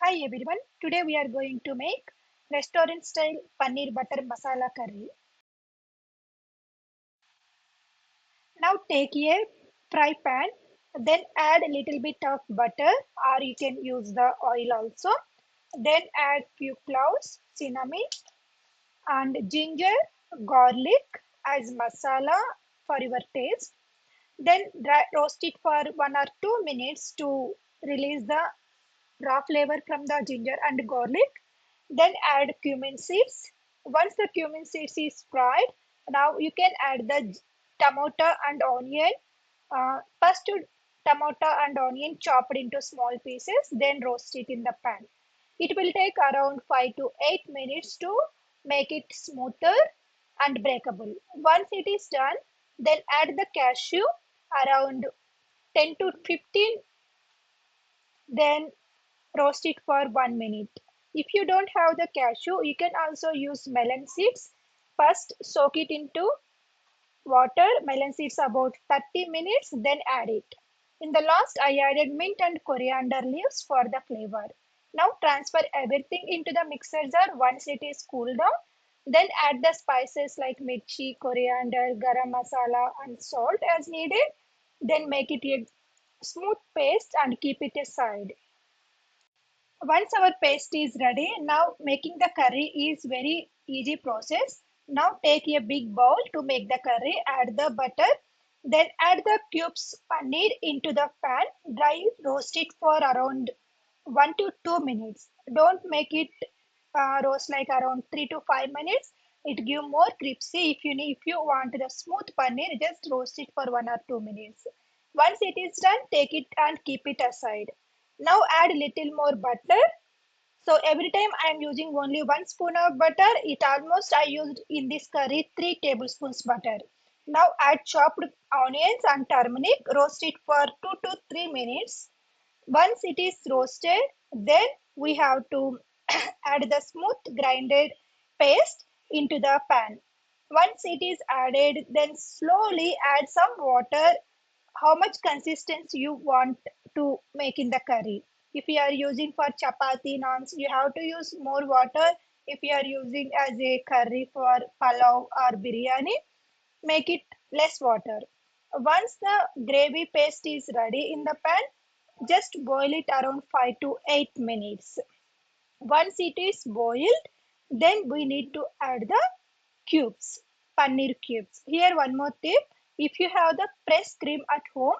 Hi everyone, today we are going to make restaurant style paneer butter masala curry. Now take a fry pan, then add a little bit of butter or you can use the oil also. Then add few cloves, cinnamon and ginger, garlic as masala for your taste. Then roast it for 1 or 2 minutes to release the raw flavor from the ginger and garlic. Then add cumin seeds. Once the cumin seeds is fried, now you can add the tomato and onion. First, tomato and onion chopped into small pieces, then roast it in the pan. It will take around 5 to 8 minutes to make it smoother and breakable. Once it is done, then add the cashew around 10 to 15, then roast it for 1 minute. If you don't have the cashew, you can also use melon seeds. First, soak it into water, melon seeds about 30 minutes, then add it. In the last, I added mint and coriander leaves for the flavor. Now transfer everything into the mixer jar once it is cooled down. Then add the spices like mirchi, coriander, garam masala, and salt as needed. Then make it a smooth paste and keep it aside. Once our paste is ready, now making the curry is very easy process. Now take a big bowl to make the curry, add the butter, then add the cubes paneer into the pan, dry roast it for around 1 to 2 minutes. Don't make it roast like around 3 to 5 minutes. It give more crispy. If you want the smooth paneer, just roast it for 1 or 2 minutes. Once it is done, take it and keep it aside. Now add little more butter. So every time I am using only 1 spoon of butter, it almost I used in this curry 3 tablespoons butter. Now add chopped onions and turmeric, roast it for 2 to 3 minutes. Once it is roasted, then we have to add the smooth grinded paste into the pan. Once it is added, then slowly add some water, how much consistency you want to make in the curry. If you are using for chapati naans, you have to use more water. If you are using as a curry for palav or biryani, make it less water. Once the gravy paste is ready in the pan, just boil it around 5 to 8 minutes. Once it is boiled, then we need to add the cubes, paneer cubes. Here one more tip, if you have the pressed cream at home,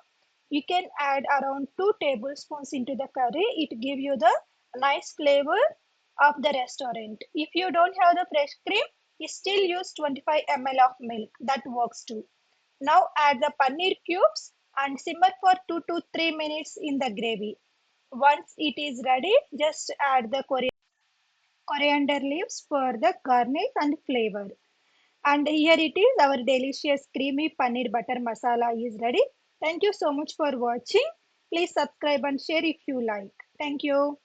you can add around 2 tablespoons into the curry. It gives you the nice flavor of the restaurant. If you don't have the fresh cream, you still use 25 ml of milk. That works too. Now add the paneer cubes and simmer for 2 to 3 minutes in the gravy. Once it is ready, just add the coriander leaves for the garnish and flavor. And here it is, our delicious creamy paneer butter masala is ready. Thank you so much for watching. Please subscribe and share if you like. Thank you.